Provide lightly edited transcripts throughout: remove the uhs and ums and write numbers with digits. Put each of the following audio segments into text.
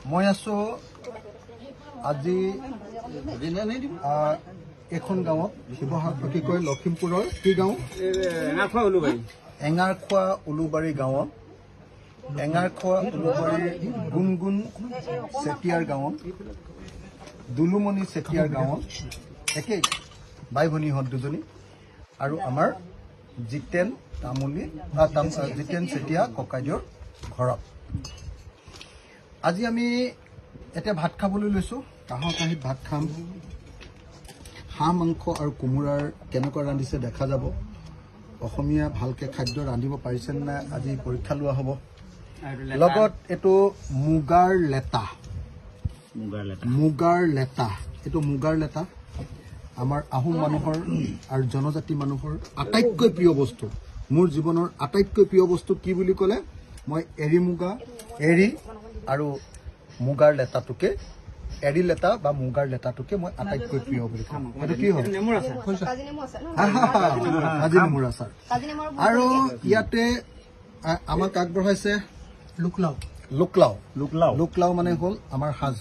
মই আছো আজি এখন গাঁৱত শিৱসাগৰ কি কয় লখিমপুৰৰ কি গাঁও এঙাৰখোৱা উলুবাৰী গাঁৱত এঙাৰখোৱা উলুবাৰী গুণগুণ চেতিয়াৰ গাঁৱত দুলুমণি চেতিয়াৰ গাঁৱত একেই বাই ভনীহঁত দুজনী আৰু আমাৰ জিতেন তামুলী জিতেন চেতিয়া ককাইদেউৰ ঘৰত আজি আমি এতিয়া ভাত খাবলৈ লৈছোঁ কাঁহৰ কাঁহীত ভাত খাম হাঁহ মাংস আৰু কোমোৰাৰ কেনেকুৱা ৰান্ধিছে দেখা যাব অসমীয়া ভালকৈ খাদ্য ৰান্ধিব পাৰিছে নে নাই আজি পৰীক্ষা লোৱা হ'ব লগত এইটো মুগাৰ লেটা এইটো মুগাৰ লেটা আমাৰ আহোম মানুহৰ আৰু জনজাতি মানুহৰ আটাইতকৈ প্ৰিয় বস্তু মোৰ জীৱনৰ আটাইতকৈ প্ৰিয় বস্তু কি বুলি ক'লে মই এৰি আৰু মুগাৰ লেটাটোকে এৰি লেটা বা মুগাৰ লেটাটোকে মই আটাইতকৈ প্ৰিয় বুলি কওঁ এইটো কি হয় কাজি নেমুৰ আচাৰ আৰু ইয়াতে আমাক আগবঢ়াইছে লোকলাও মানে হ'ল আমাৰ সাজ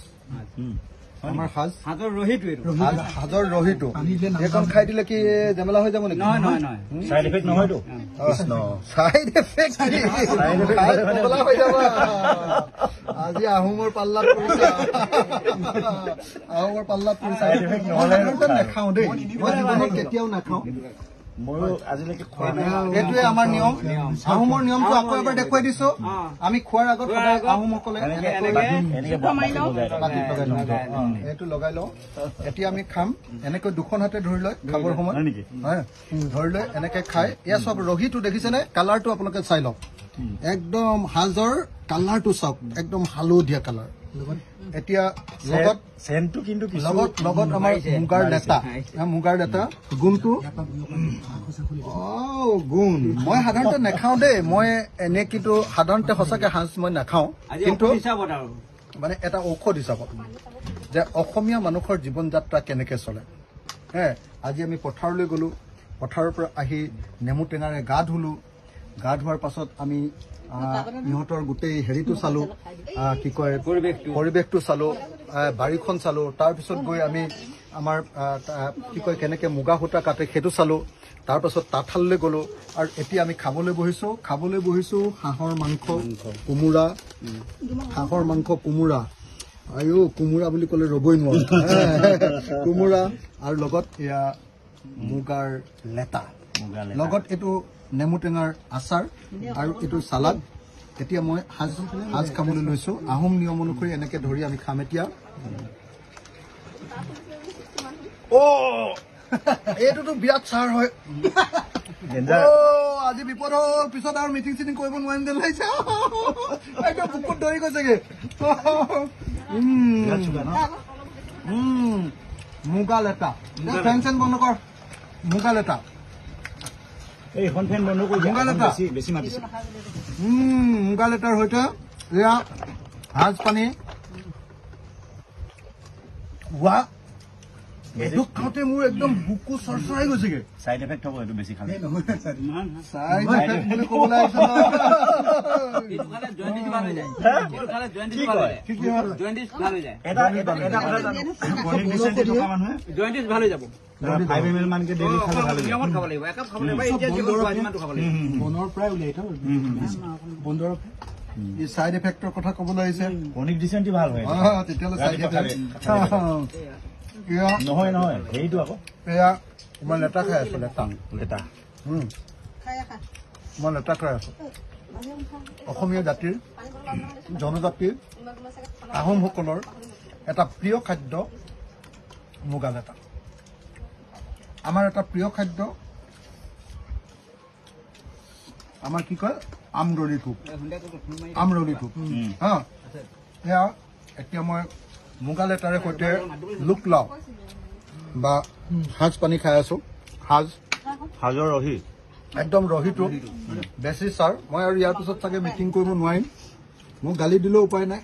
আমাৰ সাজৰ ৰহিটো এইখন খাই দিলে কি জেমেলা হৈ যাব নেকি চাইড এফেক্ট নহয়তো হৈ যাব আজি আহোমৰ পাল্লাত নাখাওঁ দেই মই জীৱনত কেতিয়াও নাখাওঁ এইটোৱে আমাৰ নিয়ম আহোমৰ নিয়মটো আকৌ এবাৰ দেখুৱাই দিছো আমি খোৱাৰ আগত আহোমসকলে এইটো লগাই লওঁ এতিয়া আমি খাম এনেকৈ দুখন হাতে ধৰি লৈ খাবৰ সময়ত ধৰি লৈ এনেকে খাই এয়া চব ৰহিটো দেখিছেনে কালাৰটো আপোনালোকে চাই লওক একদম সাজৰ কালাৰটো চাওক একদম হালধীয়া কালাৰ এতিয়া লগত আমাৰ মুগাৰ লেটা গুণটো গুণ মই সাধাৰণতে নাখাওঁ দেই মই এনে কিন্তু সাধাৰণতে সঁচাকে সাজ মই নাখাওঁ কিন্তু মানে এটা ঔষধ হিচাপত যে অসমীয়া মানুহৰ জীৱন যাত্ৰা কেনেকে চলে আজি আমি পথাৰলৈ গ'লো পথাৰৰ পৰা আহি নেমু টেঙাৰে গা ধুলো গা ধোৱাৰ পাছত আমি ইহঁতৰ গোটেই হেৰিটো চালো কি কয় পৰিৱেশটো চালো বাৰীখন চালো তাৰপিছত গৈ আমি আমাৰ কি কয় কেনেকে মুগা সূতা কাটে সেইটো চালো তাৰপাছত তাঁতশাললৈ গ'লো আৰু এতিয়া আমি খাবলৈ বহিছো হাঁহৰ মাংস কোমোৰা আয়ো কোমোৰা বুলি ক'লে ৰ'বই নোৱাৰো কোমোৰা আৰু লগত এয়া মুগাৰ লেটা লগত এইটো নেমু টেঙাৰ আচাৰ আৰু এইটো চালাড এতিয়া মই সাজ খাবলৈ লৈছো আহোম নিয়ম অনুসৰি এনেকে ধৰি আমি খাম এতিয়া এইটোতো বিৰাট চাৰ হয় আজি বিপদ হ'ল পিছত আৰু মিটিং চিটিং কৰিব নোৱাৰিম যেন লাগিছে একদম বুকুত ধৰি গৈছেগে মুগা লেটা ফেন চেন বন্ধ কৰ মুগা লেটা এইখন ফেন বন্ধ কৰি বেছি মাতিছে মুগা লেটাৰ সৈতে এয়া সাজ পানী এইটো খাওঁতে মোৰ একদম বুকু চৰচৰাই গৈছেগে চাইড এফেক্ট হ'ব এইটো বেছি খালে ক'বলৈ চাইড এফেক্টৰ কথা ক'বলৈ আহিছে ভাল হয় তেতিয়াহ'লে নহয় সেইটো আকৌ এয়া মই লেটা খাই আছো মই লেটা খাই আছো অসমীয়া জাতিৰ জনজাতিৰ আহোমসকলৰ এটা প্ৰিয় খাদ্য মুগা লেটা আমাৰ এটা প্ৰিয় খাদ্য আমাৰ কি কয় আমৰলি টোপ এয়া এতিয়া মই মুগা লেটাৰে সৈতে লোকলাও বা সাজ পানী খাই আছো সাজৰ ৰহি একদম ৰহিটো বেছি ছাৰ মই আৰু ইয়াৰ পিছত চাগে মিটিং কৰিব নোৱাৰিম মোক গালি দিলেও উপায় নাই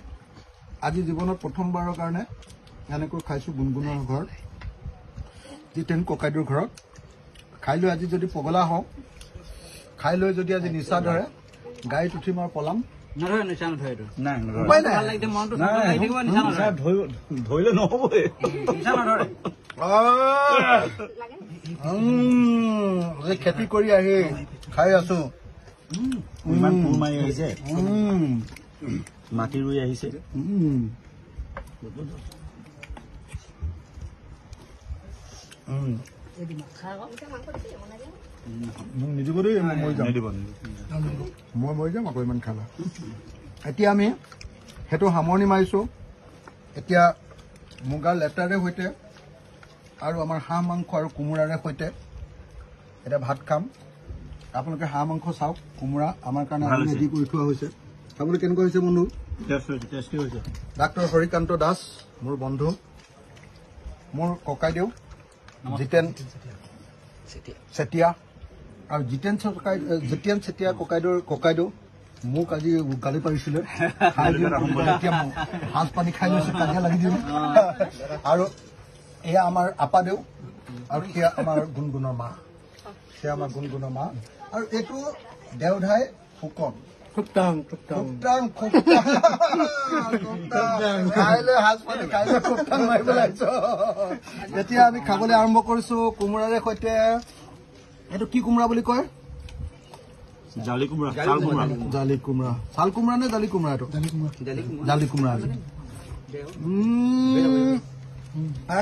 আজি জীৱনত প্ৰথমবাৰৰ কাৰণে এনেকৈ খাইছোঁ গুণগুণৰ ঘৰত জিতেন ককাইদেউৰ ঘৰত খাই লৈ আজি যদি পগলা হওঁ খাই লৈ যদি আজি নিচা ধৰে গাড়ীত উঠিম আৰু পলাম নধৰে নিচা নধৰে এইটো নাই উপায় নাই ভাল লাগিছে মনটো ঠাণ্ডা লাগি থাকিব নিচা নধৰে ধৰিলে নহ'বই নিচা নধৰে খেতি কৰি আহি খাই আছো ইমান কোৰ মাৰি আহিছে মাটি ৰুই আহিছে নিদিব দেই মই যাম মই মৰি যাম আকৌ ইমান খালা এতিয়া আমি সেইটো সামৰণি মাৰিছোঁ এতিয়া মুগাৰ লেটাৰে সৈতে আৰু আমাৰ হাঁহ মাংস আৰু কোমোৰাৰে সৈতে এতিয়া ভাত খাম আপোনালোকে হাঁহ মাংস চাওক কোমোৰা আমাৰ কাৰণে ৰেডি কৰি থোৱা হৈছে খাবলৈ কেনেকুৱা হৈছে বন্ধু টেষ্টি হৈছে ডাক্তৰ হৰিকান্ত দাস মোৰ বন্ধু মোৰ ককাইদেউ জিতেন চেতিয়া আৰু জিতেন চেতিয়া ককাইদেউ মোক আজি গালি পাৰিছিলে খাই দিওঁ এতিয়া সাজ পানী খাই লৈছে কাজিয়া লাগি দিওঁ আৰু এয়া আমাৰ আপাদেউ আৰু সেয়া আমাৰ গুণগুণৰ মা আৰু এইটো দেওধাই ফুকন এতিয়া আমি খাবলৈ আৰম্ভ কৰিছো কোমোৰাৰে সৈতে এইটো কি কোমোৰা বুলি কয় জালি কোমোৰা চাল কোমোৰা নে জালি কোমোৰা এইটো জালি কোমোৰা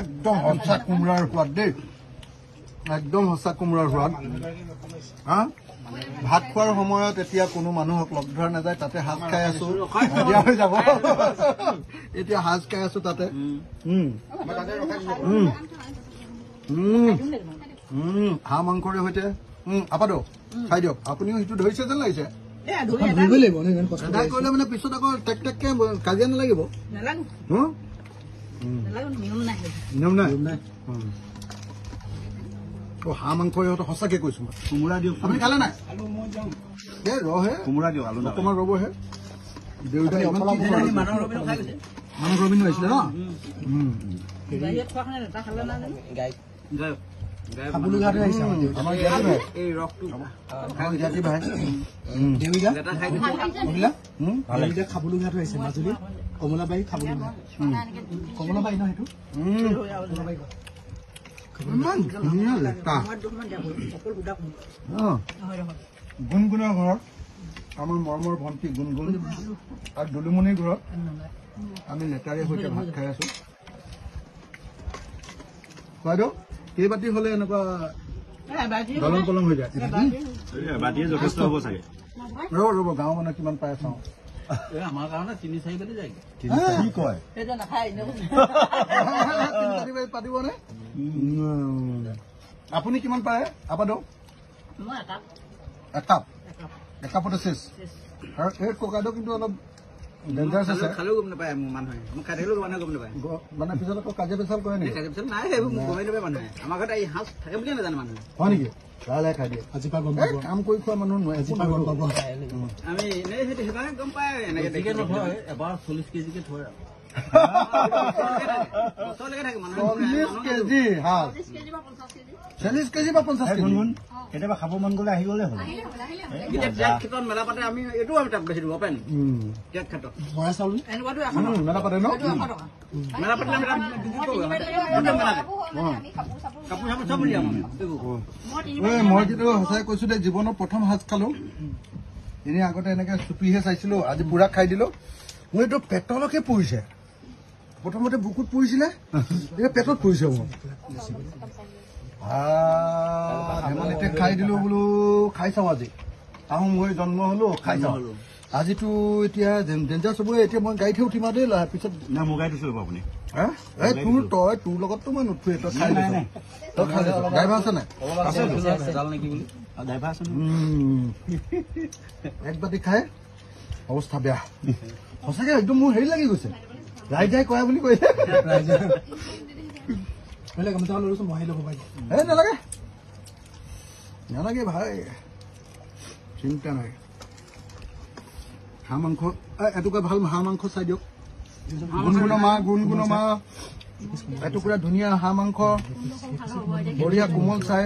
একদম সঁচা কোমোৰাৰ সোৱাদ দেই একদম সঁচা কোমোৰাৰ সোৱাদ হা ভাত খোৱাৰ সময়ত এতিয়া কোনো মানুহক লগ ধৰা নাযায় তাতে সাজ খাই আছো দিয়া হৈ যাব এতিয়া সাজ খাই আছো তাতে হাঁহ মাংসৰে সৈতে আপাদো খাই দিয়ক আপুনিও সেইটো ধৰিছে যেন লাগিছে কৰিলে মানে পিছত আকৌ টেক টেককে কাজিয়া নালাগিব নিয়ম নাই হাঁহ মাংস সঁচাকে কৈছো কোমোৰা দিয়ক আপুনি খালে নাই ৰহে কোমোৰা দিয়ক আলু অকণমান ৰবহে দেউতাই মানুহ ৰবিন আহিছিলে ন খাবলগীয়াটো আহিছে মাজুলী কমলাবাৰী কমলাবাৰী ন সেইটো ইমান ধুনীয়া লেটা গুণগুণৰ ঘৰত আমাৰ মৰমৰ ভণ্টি গুণগুণ আৰু দুলুমণিৰ ঘৰত আমি লেটাৰে সৈতে ভাত খাই আছো বাইদেউ কেইবাটি হলে এনেকুৱা দলং পলং হৈ যায় বাতিয়ে যথেষ্ট হ'ব চাগে ৰ'ব গাঁৱৰ মানুহে কিমান পাই চাওঁ আমাৰ কাৰণে 3-4 বাটি যায় কি কয় পাতিবনে আপুনি কিমান পাৰে আপাদৌ একাপতে চেচ আৰু এই ককাইদেউ কিন্তু অলপ ডেঞ্জাৰাছ আছে খালেও গম নাপায় মানুহে মোক খাই থাকিলেও মানুহে গম নাপায় মানে পিছত আকৌ কাজিয়া পেচাল কৰে নেকি নাই সেইবোৰ গমেই নাপায় মানুহে আমাৰ ঘৰত এই সাজ থাকে বুলিয়ে নাজানে মানুহে হয় নেকি লাহে লাহে খাই দিয়ে আজিৰ পৰা গম কাম কৰি খোৱা মানুহ নহয় আজিৰ পৰা গম পাব আমি এনেই সেইটো সেইকাৰণে গম পায় এনেকে দেখি নথয় এবাৰ 40 কেজিকে থয় 40 কেজি বা 50 কেজি কেতিয়াবা খাব মন গ'লে আহি গ'লে হ'ল ক্ষেত্ৰত মেলা পাতে আমি এইটোও আমি তাক বেছি দিব পাৰিম কেক ক্ষেত্ৰত বৰা চাউল মেলা পাতে ন মেলা পাতিলে কাপোৰ চাপোৰ চব উলিয়াম মই কিন্তু সঁচাই কৈছো দেই জীৱনৰ প্ৰথম সাজ খালো এনেই আগতে এনেকে চুপিহে চাইছিলো আজি পুৰা খাই দিলো মোৰ এইটো পেটলৈকে পৰিছে প্ৰথমতে বুকুত পৰিছিলে এতিয়া পেটত পৰিছে মোৰ ধেমালিতে খাই দিলো বোলো খাই চাওঁ আজি আহোম হৈ জন্ম হলো খাই চাওঁ আজিতো এতিয়া ডেঞ্জাৰ চবৰে এতিয়া মই গাড়ীতহে উঠিম দেই পিছত না মোৰ গাড়ীত উঠিব আপুনি তোৰ লগততো মই নুঠোৱে তই খাই তই খাই ড্ৰাইভাৰ আছে নাই এক বাতি খাই অৱস্থা বেয়া সঁচাকে একদম মোৰ হেৰি লাগি গৈছে ৰাইজাই কয় বুলি কৈছে নালাগে নালাগে ভাই চিন্তা নাই হাঁহ মাংস এটুকুৰা ভাল হাঁহ মাংস চাই দিয়ক গুণগুণৰ মা এটুকুৰা ধুনীয়া হাঁহ মাংস বঢ়িয়া কোমল চাই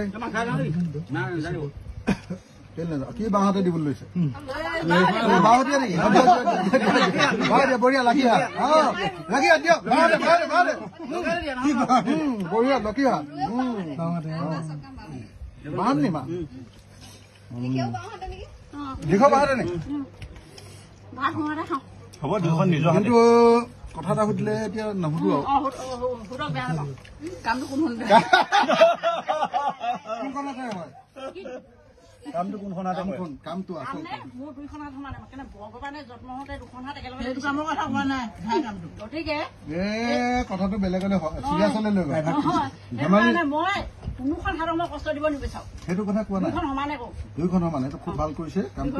কেলে নাযাওঁ কি বাহঁতে দিবলৈ লৈছে বাহঁতে নেকি বঢ়িয়া লাগি হাত লাগি হাত দিয়ক বঢ়িয়া লকি হাত বাহঁত নি মা দীঘ বাহঁতে নেকি হ'ব দুখন নিজৰ কিন্তু কথা এটা সুধিলে এতিয়া নুসুধো হয় কামটো কোনখনতে কৰে কামটো আছে কথাটো বেলেগলে চিৰিয়াছলে লৈ গ'ল সেইটো কথা কোৱা নাই দুইখন সমানে খুব ভাল কৰিছে কামটো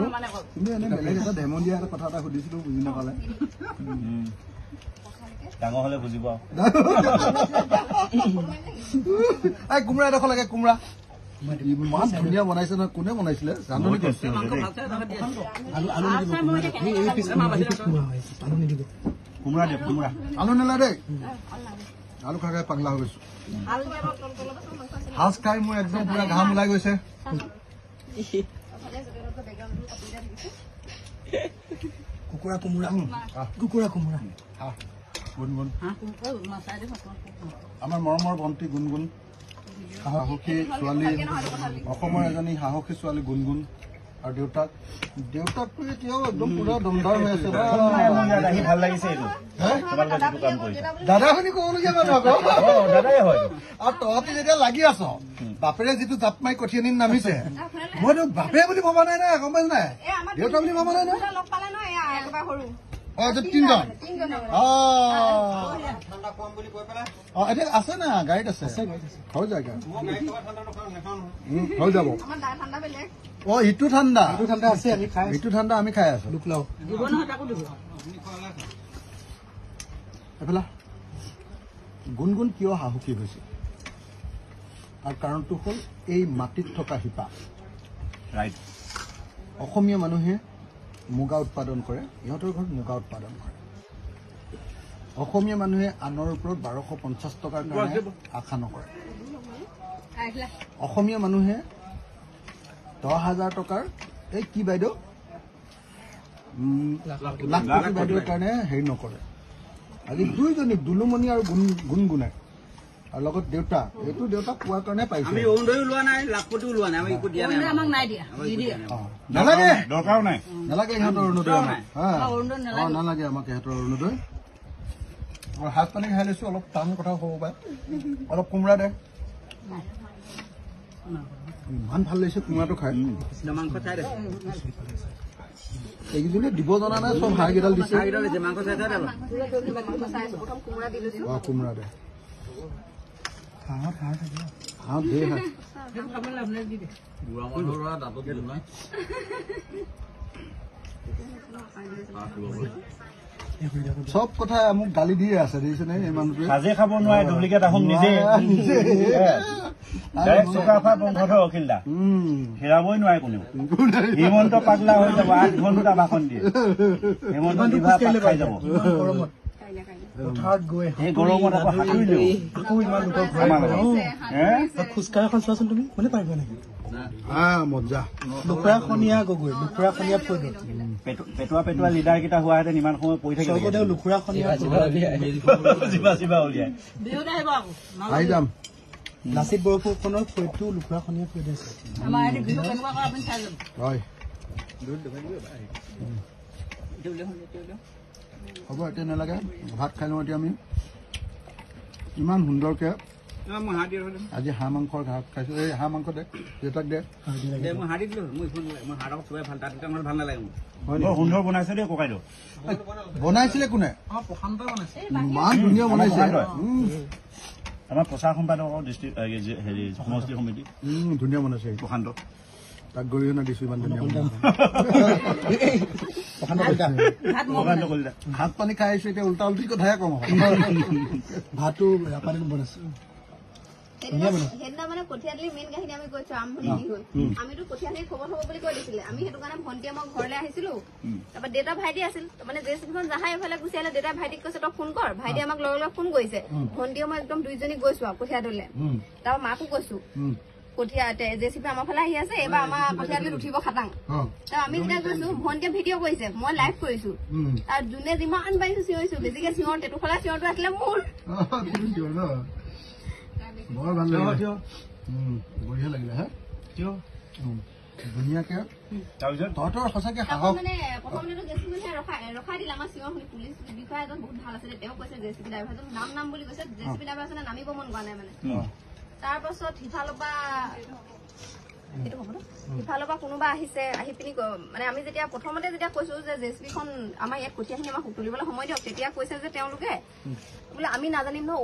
কিন্তু এনে বেলেগ এটা ধেমলীয়া এটা কথা এটা সুধিছিলো বুজি নাপালে ডাঙৰ হলে বুজিব এই কোমোৰা এডোখৰ লাগে কোমোৰা ইমান ধুনীয়া বনাইছে নহয় কোনে বনাইছিলে জানো কৈছে কোমোৰা দে কোমোৰা আলু নেলা দেই আলু খাই খাই পাগলা হৈ গৈছো সাজ খাই মোৰ একদম পুৰা ঘাম ওলাই গৈছে কুকুৰা কোমোৰা কুকুৰা কোমোৰা গুণগুণ আমাৰ মৰমৰ ভণ্টি গুণগুণ সাহসী ছোৱালী অসমৰ এজনী সাহসী ছোৱালী গুণগুণ আৰু দেউতাকটো এতিয়াও একদম পুৰা দমদাৰ হৈ আছে আহি ভাল লাগিছে এইটো তোমালোকে যিটো কাম কৰিছে দাদা শুনি ক'বলগীয়া মানুহ আকৌ দাদাই হয় আৰু তহঁতি যেতিয়া লাগি আছ বাপেৰে যিটো জাপ মাৰি কঠীয়া নিন নামিছে মইতো বাপে বুলি ভবা নাই নাই গম পাইছো নাই দেউতা বুলি ভবা নাই নহয় তিনিজন এতিয়া আছে না গাড়ীত আছে হৈ যায় হৈ যাব ইটো ঠাণ্ডা আছে আমি খাই ইটো ঠাণ্ডা আমি খাই আছো এইফালে গুণগুণ কিয় সাহসী হৈছে আৰু কাৰণটো হ'ল এই মাটিত থকা শিপা ৰাইট অসমীয়া মানুহে মুগা উৎপাদন কৰে ইহঁতৰ ঘৰত মুগা উৎপাদন কৰে অসমীয়া মানুহে আনৰ ওপৰত 1250 টকাৰ কাৰণে আশা নকৰে অসমীয়া মানুহে 10,000 টকাৰ এই কি বাইদেউ লাখপতি বাইদেউৰ কাৰণে হেৰি নকৰে আজি দুইজনী দুলুমণি আৰু গুণগুণে আৰু লগত দেউতা এইটো দেউতাক পোৱাৰ কাৰণে পাইছে আমি অৰুণোদয় ওলোৱা নাই লাখপতিও ওলোৱা নাই আমি একো দিয়া নাই নালাগে দৰকাৰো নাই নালাগে ইহঁতৰ অৰুণোদয় নালাগে আমাক ইহঁতৰ অৰুণোদয় সাজ পানী খাই লৈছো অলপ টান কথা হ'ব পাৰে অলপ কোমোৰা দে ইমান ভাল লাগিছে কোমোৰাটো খাই মাংস চাই দে এইকেইজনী দিব জনা নাই চব হাঁহ কেইডাল দিছে মাংস চাই চাই কোমোৰা দে হাঁহ ধেৰ হাঁহ চব কথা মোক গালি দিয়ে আছে দেখিছেনে এই মানুহটোৱে সাজে খাব নোৱাৰে ডুপ্লিকেট আহোম নিজে চুকাফা বংশধৰ অখিল দা হেৰাবই নোৱাৰে কোনেও হিমন্ত পাগলা হৈ যাব 8 ঘণ্টা ভাষণ দিয়ে হিমন্ত দিভা খাই যাব পথাৰত গৈ এই গৰমত আকৌ সাঁতুৰিলেও আকৌ ইমান লোকক খোজকাঢ়াখন চোৱাচোন তুমি কোনে পাৰিব নেকি মজা লুকুৰাখনীয়া গগৈ লুকুৰাখনীয়া ফৈদ পেটুৱা লিডাৰ কেইটা হোৱাহেঁতেন ইমান সময় পৰি থাকিব লুকুৰাখনীয়া জিভা উলিয়াই আহি যাম লাচিত বৰফুকনৰ ফৈদটো লুকুৰাখনীয়া ফৈদ আছে হয় হ'ব এতিয়া নালাগে ভাত খাই লওঁ এতিয়া আমি ইমান সুন্দৰকে আজি হাঁহ মাংসৰ ভাত খাইছো এই হাঁহ মাংস দে দেউতাক দে মই হাঁহ দি দিলো মই হাঁহক চবাই ভাল তাত ভাল নালাগে বৰ সুন্দৰ বনাইছে দেই ককাইদেউ বনাইছিলে কোনে ইমান ধুনীয়া বনাইছে আমাৰ প্ৰচাৰ সম্পাদকৰ ডিষ্ট্ৰিক্ট হেৰি সমষ্টি সমিতি ধুনীয়া বনাইছে প্ৰশান্ত তাক গৰিহণা দিছো ইমান ধুনীয়া ভাত পানী খাই আহিছো এতিয়া উল্টা উল্টি কথাহে কম ভাতটো ৰাপানী বনাইছে সেইদিনা মানে কঠীয়াতলি মেইন কাহিনী আমি কৈছো আৰম্ভণি আমিতো কঠীয়াতলি খবৰ হ'ব বুলি কৈ দিছিলে আমি সেইটো কাৰণে ভণ্টিয়ে মই ঘৰলৈ আহিছিলো তাৰপৰা দেউতা ভাইটি আছিল মানে জেচিবিখন জাহাই এফালে গুচি আহিলে দেউতাই ভাইটিক কৈছে তই ফোন কৰ ভাইটি আমাক লগে লগে ফোন কৰিছে ভণ্টিয়ে মই একদম দুইজনী গৈছো আৰু কঠীয়াতলিলে তাৰপৰা মাকো কৈছো কঠীয়া জেচিপি আমাৰ ফালে আহি আছে, এইবাৰ আমাৰ কঠীয়াতলিত উঠিব খাটাং। আমি যেতিয়া গৈছো ভণ্টিয়ে ভিডিঅ' কৰিছে, মই লাইভ কৰিছো, তাৰ যোনে যিমান পাৰিছো চিঞৰিছো, বেছিকে চিঞৰ তেতুফলা চিঞৰটো আছিলে মোৰ। বৰ ভাল লাগিলে, বঢ়িয়া লাগিলে হে ধুনীয়াকে। তাৰপিছত তহঁতৰ সঁচাকে সাহস মানে প্ৰথমতেতো জেচিপি ৰখাই দিলে আমাৰ চিঞৰ শুনি। পুলিচ বিষয়া এজন বহুত ভাল আছিলে, তেওঁ কৈছে জেচিপি ড্ৰাইভাৰজন নাম বুলি কৈছে, জেচিপি ড্ৰাইভাৰজনে নামিব মন কৰা নাই মানে। তাৰ পাছত সিফালৰ পৰা কোনোবা আহিছে, আহি পিনি মানে আমি যেতিয়া প্ৰথমতে যেতিয়া কৈছো যে জেচিপিখন আমাৰ ইয়াত কঠীয়াখিনি আমাক তুলিবলৈ সময় দিয়ক, তেতিয়া কৈছে যে তেওঁলোকে বোলে আমি নাজানিম নহয়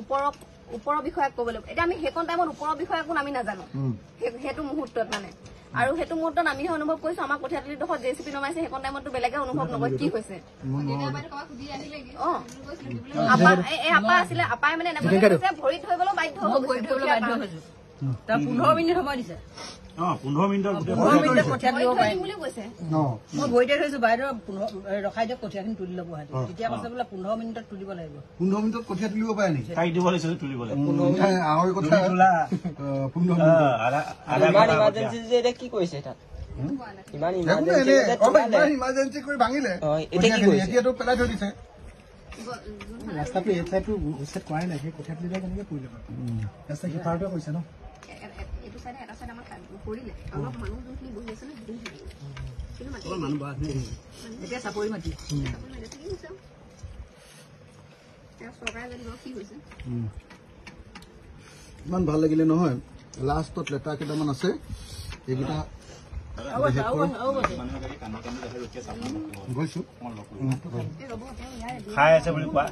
ওপৰৰ বিষয়াক ক'ব লাগিব। এতিয়া আমি সেইকণ টাইমত ওপৰৰ বিষয়াকো আমি নাজানো সেইটো মুহূৰ্তত মানে। আৰু সেইটো মুহূৰ্তত আমিহে অনুভৱ কৰিছো আমাৰ কঠীয়াতলিডোখৰত জেচিপি নমাইছে, সেইকণ টাইমতো বেলেগে অনুভৱ নকৰে কি হৈছে। আপা আছিলে, আপাই মানে এনেকৈ ভৰিত ধৰিবলৈও বাধ্য হ'ব, 15 মিনিট সময় দিছে। 15 মিনিটৰ কঠীয়া তুলিব পাৰিম বুলি কৈছে। মই ভৰিতে থৈছো, বাইদেউ ৰখাই দিয়ক কঠীয়াখিনি তুলি ল'ব। তেতিয়া কৈছে বোলে 15 মিনিটত তুলিব লাগিব। 15 মিনিটত কঠীয়া তুলিব পাৰে নেকি? তাইক দিব লাগিছে তুলিব লাগিব। আহৰি কথা 15 ইমাৰ্জেঞ্চি যে এতিয়া কি কৰিছে তাত? ইমান ইমাৰ্জেঞ্চি কৰি ভাঙিলে, এতিয়াতো পেলাই থৈ দিছে। ৰাস্তাটো এই চাইডটো উচ্ছেদ কৰাই নাই, সেই কঠীয়াতলিতে কেনেকে পৰিলে বাৰু? ৰাস্তা সিপাৰটোৱে কৈছে ন? এইটো চাইডে এটা চাইডে আমাৰ পৰিলে, অলপ মানুহ যোনখিনি বহি আছে ন, এতিয়া চাপৰি মাটি চৰকাৰে জানিব কি হৈছে। ইমান ভাল লাগিলে নহয়। লাষ্টত লেটাৰ কেইটামান আছে, এইকেইটা গৈছো খাই আছে বুলি কোৱা